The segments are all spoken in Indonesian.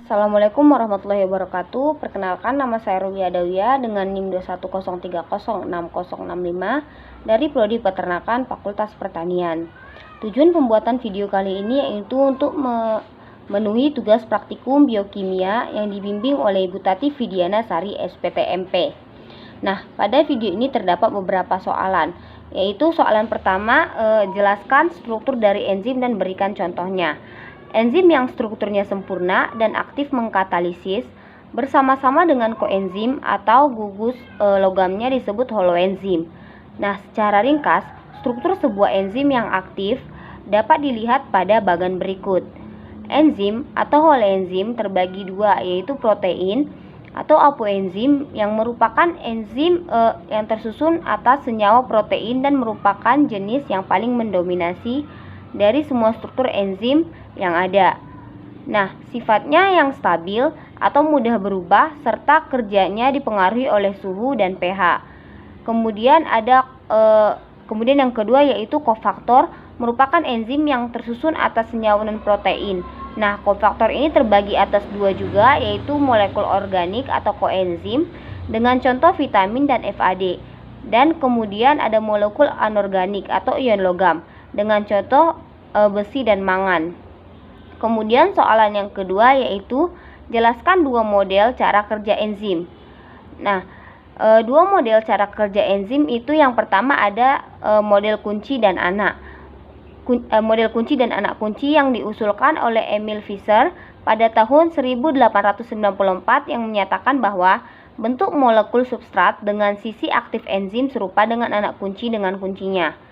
Assalamualaikum warahmatullahi wabarakatuh. Perkenalkan, nama saya Ruby Adawiyah dengan NIM 210306065 dari Prodi Peternakan Fakultas Pertanian. Tujuan pembuatan video kali ini yaitu untuk memenuhi tugas praktikum biokimia yang dibimbing oleh Ibu Tati Vidiana Sari SPTMP. Nah, pada video ini terdapat beberapa soalan, yaitu soalan pertama, jelaskan struktur dari enzim dan berikan contohnya. Enzim yang strukturnya sempurna dan aktif mengkatalisis bersama-sama dengan koenzim atau gugus logamnya disebut holoenzim. Nah, secara ringkas, struktur sebuah enzim yang aktif dapat dilihat pada bagan berikut. Enzim atau holoenzim terbagi dua, yaitu protein atau apoenzim yang merupakan enzim yang tersusun atas senyawa protein dan merupakan jenis yang paling mendominasi dari semua struktur enzim yang ada. Nah, sifatnya yang stabil atau mudah berubah serta kerjanya dipengaruhi oleh suhu dan pH. Kemudian yang kedua yaitu kofaktor, merupakan enzim yang tersusun atas senyawa non protein. Nah, kofaktor ini terbagi atas dua juga, yaitu molekul organik atau koenzim dengan contoh vitamin dan FAD. Dan kemudian ada molekul anorganik atau ion logam dengan contoh besi dan mangan. Kemudian soalan yang kedua yaitu jelaskan dua model cara kerja enzim. Nah, dua model cara kerja enzim itu yang pertama ada model kunci dan anak. Model kunci dan anak kunci yang diusulkan oleh Emil Fischer pada tahun 1894 yang menyatakan bahwa bentuk molekul substrat dengan sisi aktif enzim serupa dengan anak kunci dengan kuncinya.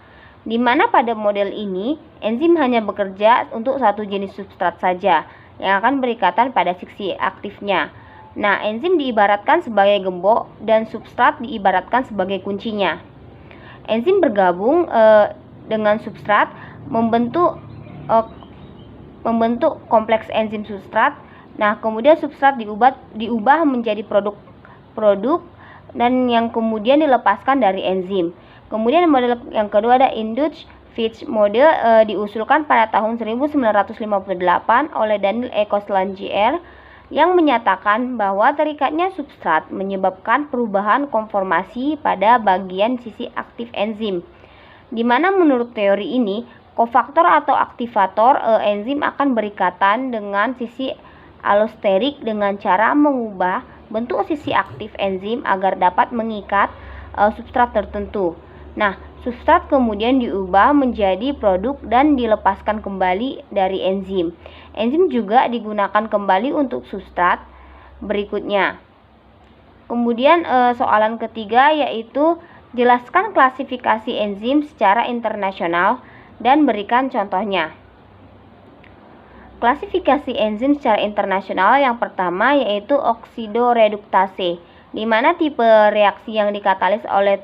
Di mana pada model ini, enzim hanya bekerja untuk satu jenis substrat saja yang akan berikatan pada sisi aktifnya. Nah, enzim diibaratkan sebagai gembok dan substrat diibaratkan sebagai kuncinya. Enzim bergabung dengan substrat membentuk kompleks enzim substrat. Nah, kemudian substrat diubah menjadi produk dan yang kemudian dilepaskan dari enzim. Kemudian model yang kedua ada Indus-Fitch model diusulkan pada tahun 1958 oleh Daniel E. Koestlandt-Jr. yang menyatakan bahwa terikatnya substrat menyebabkan perubahan konformasi pada bagian sisi aktif enzim. Di mana menurut teori ini, kofaktor atau aktivator enzim akan berikatan dengan sisi allosterik dengan cara mengubah bentuk sisi aktif enzim agar dapat mengikat substrat tertentu. Nah, substrat kemudian diubah menjadi produk dan dilepaskan kembali dari enzim. Enzim juga digunakan kembali untuk substrat berikutnya. Kemudian soalan ketiga yaitu jelaskan klasifikasi enzim secara internasional dan berikan contohnya. Klasifikasi enzim secara internasional yang pertama yaitu oksidoreduktase, di mana tipe reaksi yang dikatalis oleh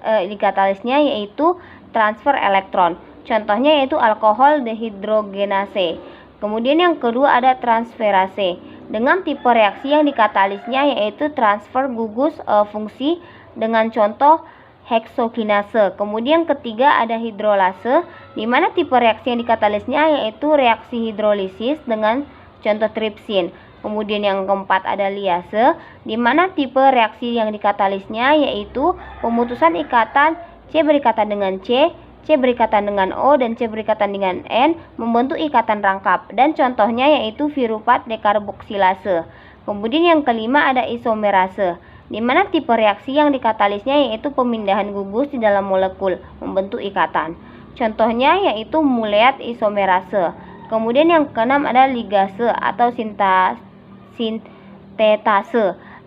dikatalisnya yaitu transfer elektron. Contohnya yaitu alkohol dehidrogenase. Kemudian yang kedua ada transferase dengan tipe reaksi yang dikatalisnya yaitu transfer gugus fungsi dengan contoh heksokinase. Kemudian ketiga ada hidrolase di mana tipe reaksi yang dikatalisnya yaitu reaksi hidrolisis dengan contoh tripsin. Kemudian yang keempat ada liase, di mana tipe reaksi yang dikatalisnya yaitu pemutusan ikatan C berikatan dengan C berikatan dengan O, dan C berikatan dengan N membentuk ikatan rangkap. Dan contohnya yaitu virupat dekarboksilase. Kemudian yang kelima ada isomerase, di mana tipe reaksi yang dikatalisnya yaitu pemindahan gugus di dalam molekul membentuk ikatan. Contohnya yaitu muleat isomerase. Kemudian yang keenam ada ligase atau sintetase,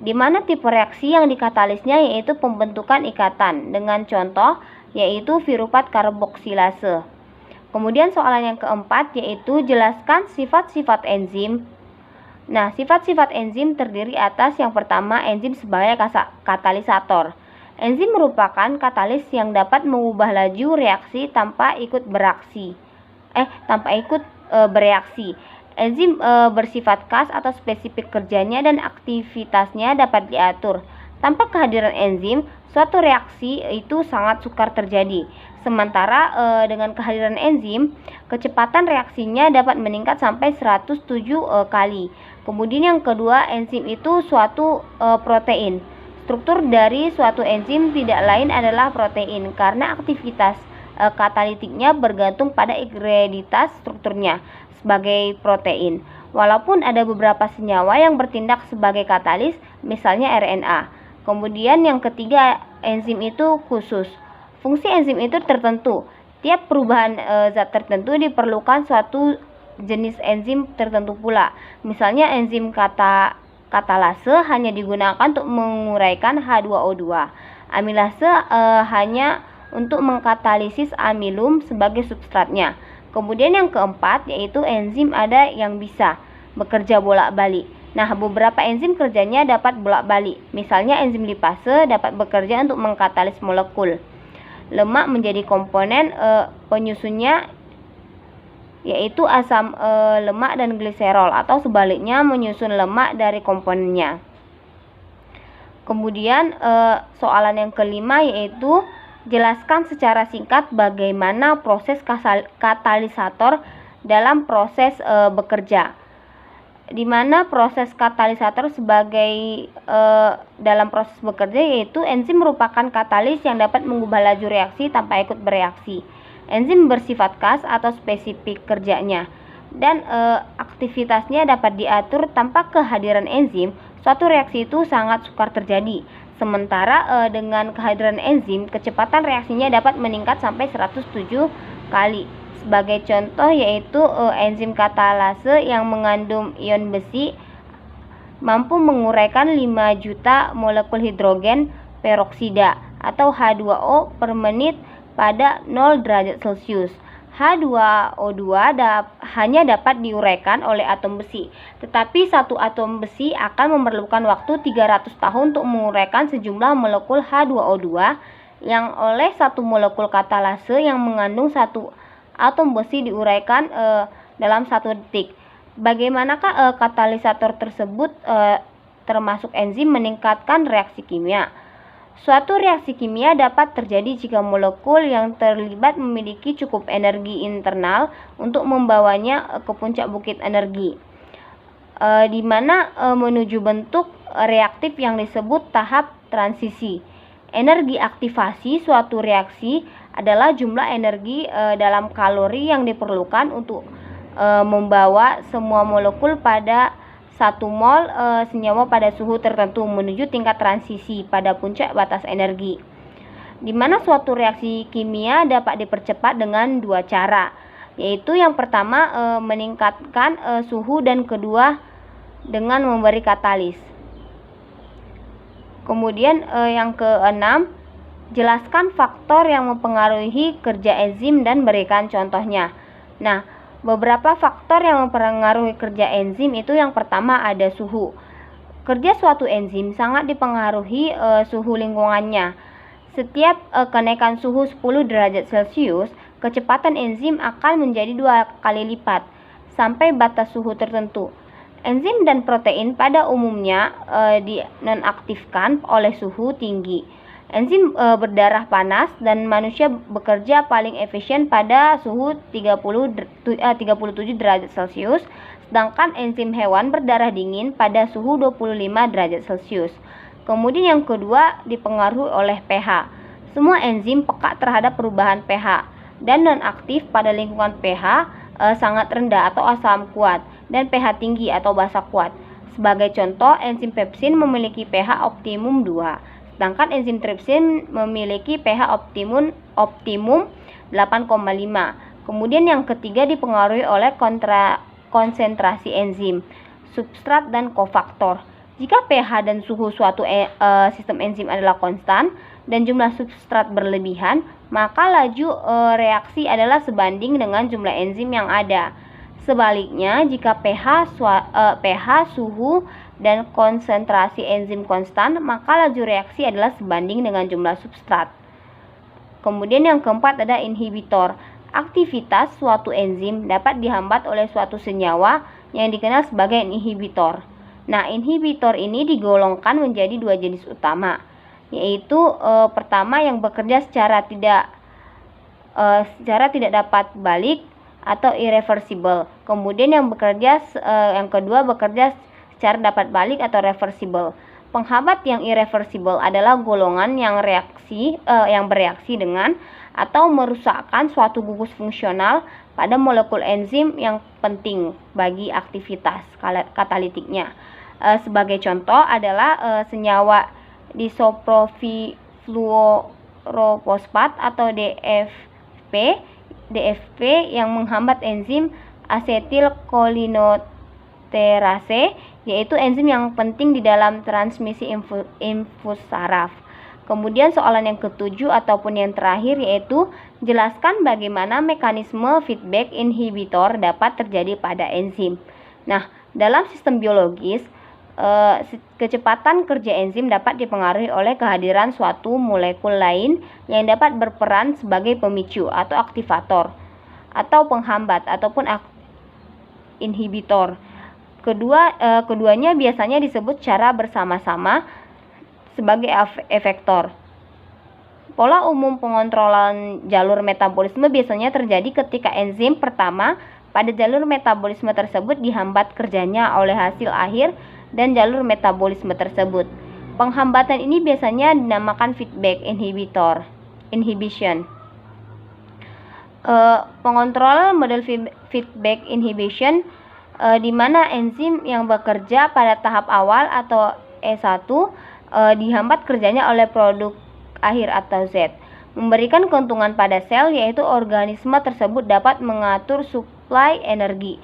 di mana tipe reaksi yang dikatalisnya yaitu pembentukan ikatan dengan contoh yaitu virupat karboksilase. Kemudian soalan yang keempat yaitu jelaskan sifat-sifat enzim. Nah, sifat-sifat enzim terdiri atas yang pertama enzim sebagai katalisator. Enzim merupakan katalis yang dapat mengubah laju reaksi tanpa ikut bereaksi. Enzim bersifat khas atau spesifik kerjanya dan aktivitasnya dapat diatur. Tanpa kehadiran enzim, suatu reaksi itu sangat sukar terjadi. Sementara dengan kehadiran enzim, kecepatan reaksinya dapat meningkat sampai 107 kali. Kemudian yang kedua, enzim itu suatu protein. Struktur dari suatu enzim tidak lain adalah protein karena aktivitas katalitiknya bergantung pada integritas strukturnya sebagai protein. Walaupun ada beberapa senyawa yang bertindak sebagai katalis, misalnya RNA. Kemudian yang ketiga, enzim itu khusus. Fungsi enzim itu tertentu. Tiap perubahan zat tertentu diperlukan suatu jenis enzim tertentu pula. Misalnya enzim katalase hanya digunakan untuk menguraikan H2O2. Amilase hanya untuk mengkatalisis amilum sebagai substratnya. Kemudian yang keempat yaitu enzim ada yang bisa bekerja bolak-balik. Nah, beberapa enzim kerjanya dapat bolak-balik. Misalnya enzim lipase dapat bekerja untuk mengkatalis molekul lemak menjadi komponen penyusunnya, yaitu asam lemak dan gliserol, atau sebaliknya menyusun lemak dari komponennya. Kemudian soalan yang kelima yaitu jelaskan secara singkat bagaimana proses katalisator dalam proses bekerja. Di mana proses katalisator sebagai dalam proses bekerja yaitu enzim merupakan katalis yang dapat mengubah laju reaksi tanpa ikut bereaksi. Enzim bersifat khas atau spesifik kerjanya dan aktivitasnya dapat diatur tanpa kehadiran enzim. Suatu reaksi itu sangat sukar terjadi. Sementara dengan kehadiran enzim, kecepatan reaksinya dapat meningkat sampai 107 kali. Sebagai contoh yaitu enzim katalase yang mengandung ion besi mampu menguraikan 5 juta molekul hidrogen peroksida atau H2O per menit pada 0 derajat Celcius. H2O2 hanya dapat diuraikan oleh atom besi, tetapi satu atom besi akan memerlukan waktu 300 tahun untuk menguraikan sejumlah molekul H2O2 yang oleh satu molekul katalase yang mengandung satu atom besi diuraikan dalam 1 detik. Bagaimanakah katalisator tersebut termasuk enzim meningkatkan reaksi kimia? Suatu reaksi kimia dapat terjadi jika molekul yang terlibat memiliki cukup energi internal untuk membawanya ke puncak bukit energi, di mana menuju bentuk reaktif yang disebut tahap transisi. Energi aktivasi suatu reaksi adalah jumlah energi dalam kalori yang diperlukan untuk membawa semua molekul pada 1 mol senyawa pada suhu tertentu menuju tingkat transisi pada puncak batas energi. Di mana suatu reaksi kimia dapat dipercepat dengan 2 cara, yaitu yang pertama meningkatkan suhu dan kedua dengan memberi katalis. Kemudian yang keenam, jelaskan faktor yang mempengaruhi kerja enzim dan berikan contohnya. Nah, beberapa faktor yang mempengaruhi kerja enzim itu yang pertama ada suhu. Kerja suatu enzim sangat dipengaruhi suhu lingkungannya. Setiap kenaikan suhu 10 derajat Celcius, kecepatan enzim akan menjadi 2 kali lipat sampai batas suhu tertentu. Enzim dan protein pada umumnya dinonaktifkan oleh suhu tinggi. Enzim berdarah panas dan manusia bekerja paling efisien pada suhu 37 derajat Celcius, sedangkan enzim hewan berdarah dingin pada suhu 25 derajat Celcius. Kemudian yang kedua dipengaruhi oleh pH. Semua enzim peka terhadap perubahan pH dan nonaktif pada lingkungan pH sangat rendah atau asam kuat dan pH tinggi atau basa kuat. Sebagai contoh, enzim pepsin memiliki pH optimum 2. Sedangkan enzim tripsin memiliki pH optimum 8,5. Kemudian yang ketiga dipengaruhi oleh konsentrasi enzim, substrat dan kofaktor. Jika pH dan suhu suatu sistem enzim adalah konstan dan jumlah substrat berlebihan, maka laju reaksi adalah sebanding dengan jumlah enzim yang ada. Sebaliknya, jika pH, suhu, dan konsentrasi enzim konstan, maka laju reaksi adalah sebanding dengan jumlah substrat. Kemudian yang keempat ada inhibitor. Aktivitas suatu enzim dapat dihambat oleh suatu senyawa yang dikenal sebagai inhibitor. Nah, inhibitor ini digolongkan menjadi 2 jenis utama, yaitu pertama yang bekerja secara tidak secara tidak dapat balik atau irreversible. Kemudian yang kedua bekerja secara dapat balik atau reversible. Penghambat yang irreversible adalah golongan yang bereaksi dengan atau merusakkan suatu gugus fungsional pada molekul enzim yang penting bagi aktivitas katalitiknya. Sebagai contoh adalah senyawa disopropifluorofosfat atau DFP yang menghambat enzim asetilkolinesterase, yaitu enzim yang penting di dalam transmisi infus saraf. Kemudian soalan yang ketujuh ataupun yang terakhir yaitu jelaskan bagaimana mekanisme feedback inhibitor dapat terjadi pada enzim. Nah, dalam sistem biologis, kecepatan kerja enzim dapat dipengaruhi oleh kehadiran suatu molekul lain yang dapat berperan sebagai pemicu atau aktivator atau penghambat ataupun inhibitor. Keduanya biasanya disebut secara bersama-sama sebagai efektor. Pola umum pengontrolan jalur metabolisme biasanya terjadi ketika enzim pertama pada jalur metabolisme tersebut dihambat kerjanya oleh hasil akhir dan jalur metabolisme tersebut. Penghambatan ini biasanya dinamakan feedback inhibition. Pengontrolan model feedback inhibition di mana enzim yang bekerja pada tahap awal atau E1 dihambat kerjanya oleh produk akhir atau Z, memberikan keuntungan pada sel, yaitu organisme tersebut dapat mengatur suplai energi,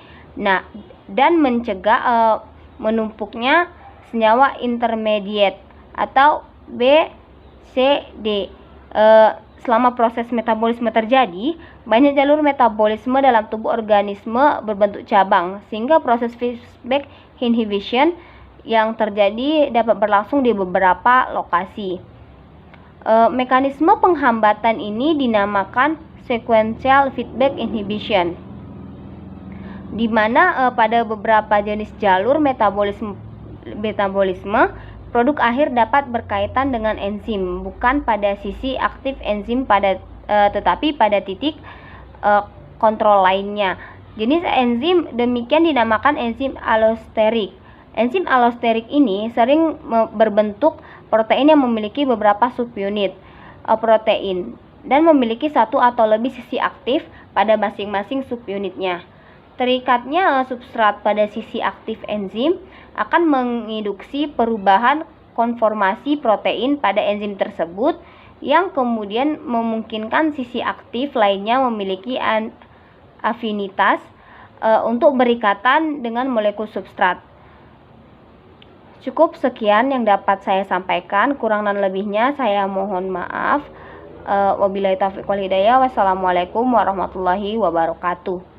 dan mencegah menumpuknya senyawa intermediate atau B, C, D. Selama proses metabolisme terjadi, banyak jalur metabolisme dalam tubuh organisme berbentuk cabang, sehingga proses feedback inhibition yang terjadi dapat berlangsung di beberapa lokasi. Mekanisme penghambatan ini dinamakan sequential feedback inhibition, di mana pada beberapa jenis jalur metabolisme produk akhir dapat berkaitan dengan enzim, bukan pada sisi aktif enzim tetapi pada titik kontrol lainnya. Jenis enzim demikian dinamakan enzim allosterik. Enzim allosterik ini sering berbentuk protein yang memiliki beberapa subunit protein dan memiliki satu atau lebih sisi aktif pada masing-masing subunitnya. Terikatnya substrat pada sisi aktif enzim akan menginduksi perubahan konformasi protein pada enzim tersebut yang kemudian memungkinkan sisi aktif lainnya memiliki afinitas untuk berikatan dengan molekul substrat. Cukup sekian yang dapat saya sampaikan, kurang dan lebihnya saya mohon maaf. Wabillahi taufiq wal hidayah. Wassalamualaikum warahmatullahi wabarakatuh.